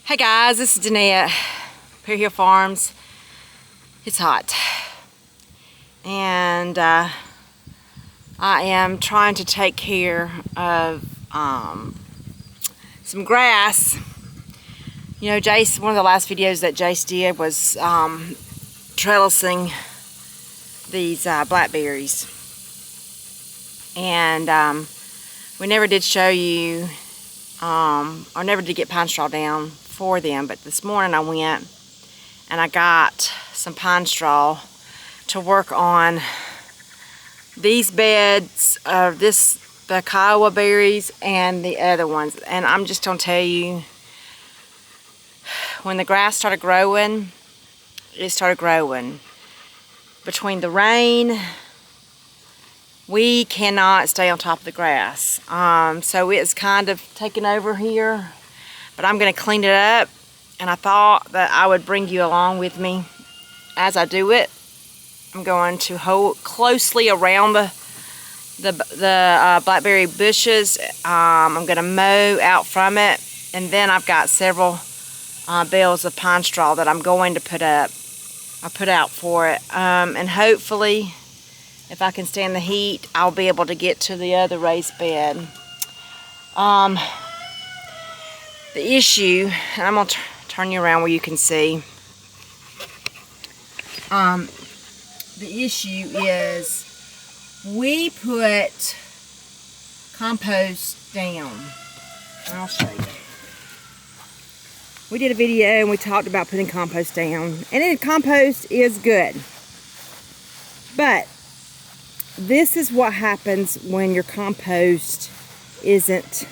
Hey guys, this is Deannette, Pear Hill Farms. It's hot, and I am trying to take care of some grass. You know, Jace, one of the last videos that Jace did was trellising these blackberries, and we never did show you, or never did get pine straw down for them, but this morning I went and I got some pine straw to work on these beds of the Kiowa berries and the other ones. And I'm just gonna tell you, when the grass started growing, it started growing. Between the rain, we cannot stay on top of the grass, so it's kind of taken over here. But I'm going to clean it up, and I thought that I would bring you along with me as I do it. I'm going to hold closely around the blackberry bushes. I'm going to mow out from it, and then I've got several bales of pine straw that I'm going to put up. I put out for it, and hopefully, if I can stand the heat, I'll be able to get to the other raised bed. The issue, and I'm going to turn you around where you can see. The issue is we put compost down. I'll show you. We did a video and we talked about putting compost down. And compost is good. But this is what happens when your compost isn't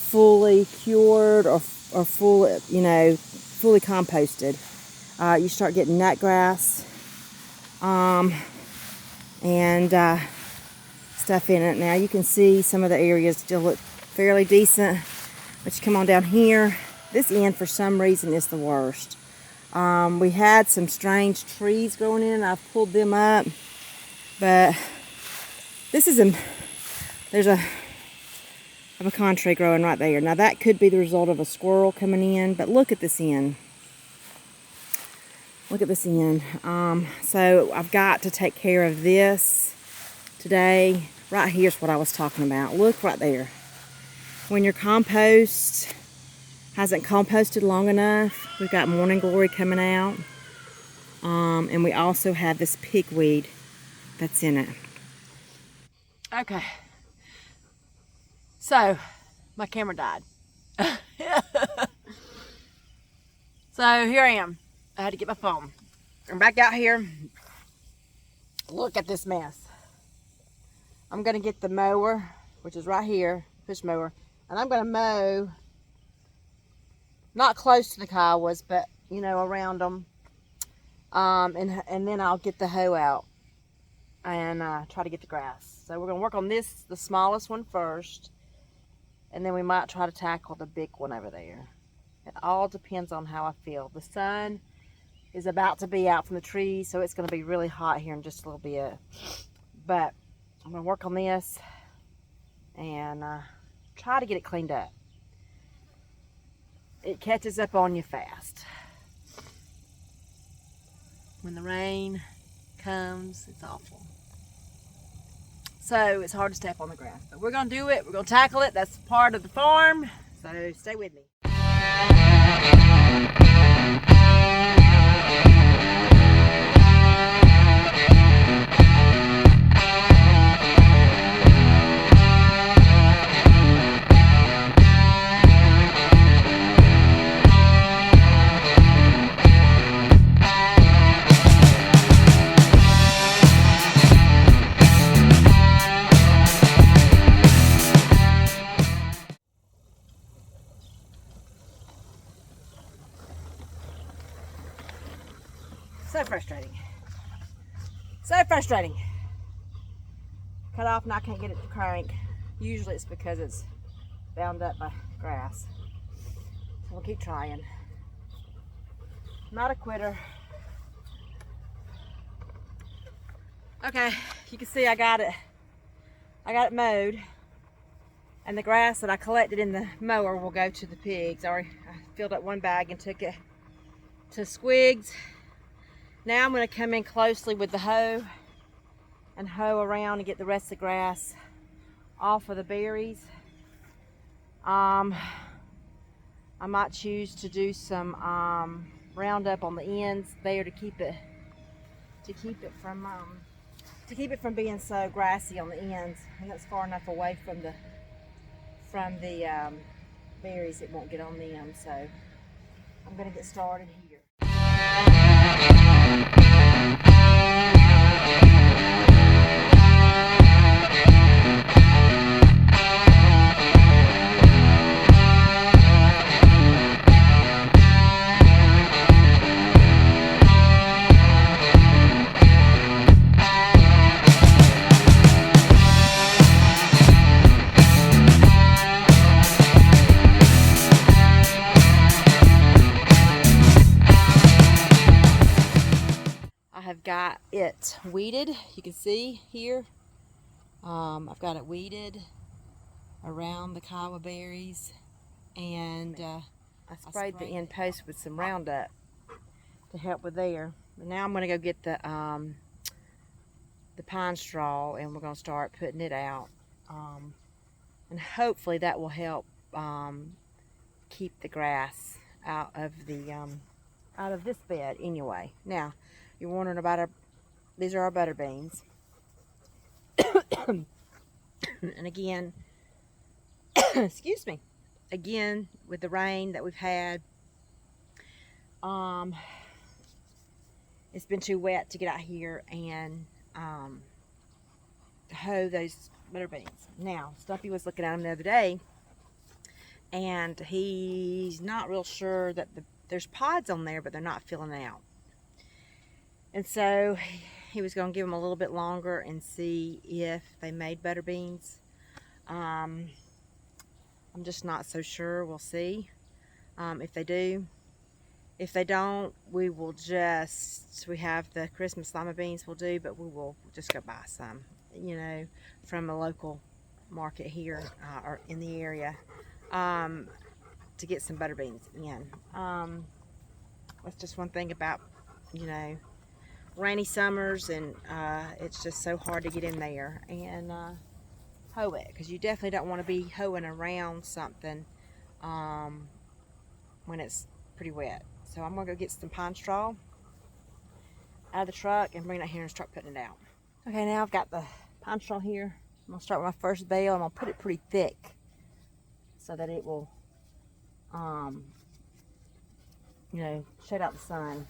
fully cured or fully, fully composted. You start getting nut grass and stuff in it. Now you can see some of the areas still look fairly decent, but you come on down here, this end for some reason is the worst. We had some strange trees growing in, I've pulled them up, but this is there's a pecan tree growing right there. Now that could be the result of a squirrel coming in, but look at this end. Look at this end. So I've got to take care of this today. Right here's what I was talking about. Look right there. When your compost hasn't composted long enough, we've got morning glory coming out. And we also have this pigweed that's in it. Okay. So, my camera died. So, here I am. I had to get my phone. I'm back out here. Look at this mess. I'm going to get the mower, which is right here, push mower, and I'm going to mow, not close to the Kiowas, but, around them. And then I'll get the hoe out and try to get the grass. So, we're going to work on this, the smallest one first. And then we might try to tackle the big one over there. It all depends on how I feel. The sun is about to be out from the trees, so it's going to be really hot here in just a little bit. But I'm going to work on this and try to get it cleaned up. It catches up on you fast. When the rain comes, it's awful. So it's hard to step on the grass, but we're going to do it. We're going to tackle it. That's part of the farm. So stay with me. So frustrating. So frustrating. Cut off and I can't get it to crank. Usually it's because it's bound up by grass. So we'll keep trying. Not a quitter. Okay, you can see I got it mowed. And the grass that I collected in the mower will go to the pigs. I filled up one bag and took it to Squigs. Now I'm going to come in closely with the hoe and hoe around and get the rest of the grass off of the berries. I might choose to do some Roundup on the ends there to keep it from being so grassy on the ends, and that's far enough away from the berries it won't get on them. So I'm going to get started here. I've got it weeded. You can see here. I've got it weeded around the Kiowa berries, and I sprayed the end post with some Roundup to help with there. But now I'm going to go get the pine straw, and we're going to start putting it out, and hopefully that will help keep the grass out of this bed anyway. Now, you're wondering about these are our butter beans. And again, excuse me, again, with the rain that we've had, it's been too wet to get out here and hoe those butter beans. Now, Stumpy was looking at them the other day, and he's not real sure that there's pods on there, but they're not filling out. And so he was going to give them a little bit longer and see if they made butter beans. I'm just not so sure. We'll see if they do. If they don't, we have the Christmas lima beans we'll do, but we will just go buy some, from a local market here or in the area to get some butter beans in. That's just one thing about, rainy summers, and it's just so hard to get in there and hoe it, because you definitely don't want to be hoeing around something when it's pretty wet. So I'm going to go get some pine straw out of the truck and bring it here and start putting it out. Okay, now I've got the pine straw here. I'm going to start with my first bale. I'm going to put it pretty thick so that it will shut out the sun.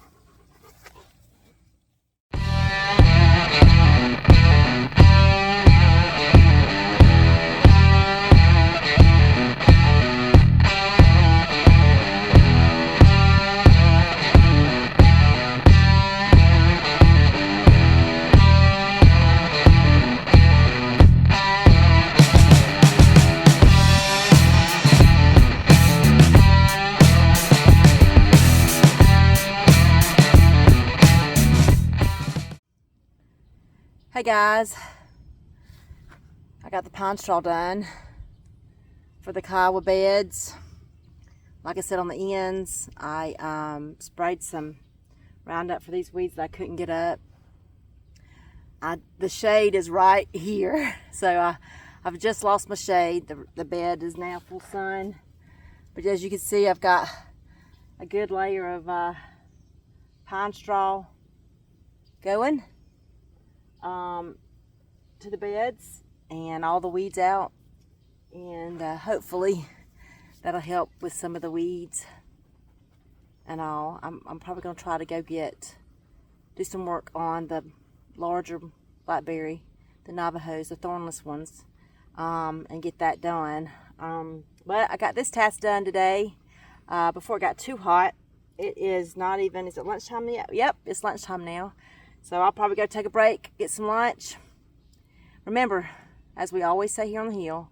Hey guys, I got the pine straw done for the Kiowa beds. Like I said, on the ends, I sprayed some Roundup for these weeds that I couldn't get up. The shade is right here, so I've just lost my shade. The bed is now full sun, but as you can see, I've got a good layer of pine straw going to the beds and all the weeds out, and hopefully that'll help with some of the weeds and all. I'm probably going to try to go do some work on the larger blackberry, the Navajos, the thornless ones, and get that done. But I got this task done today before it got too hot. It is not even, is it lunchtime yet? Yep, it's lunchtime now. So I'll probably go take a break, get some lunch. Remember, as we always say here on the hill,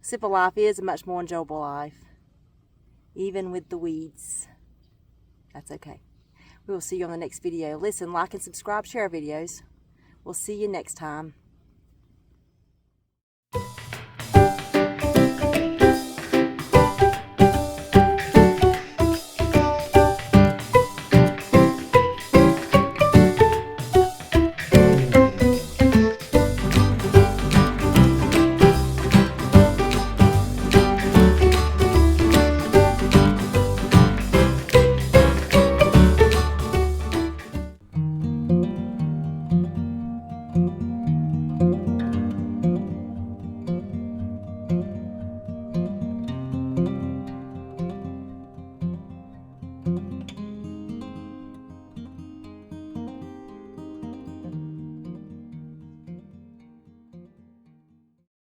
simple life is a much more enjoyable life, even with the weeds. That's okay. We will see you on the next video. Listen, like and subscribe, share our videos. We'll see you next time.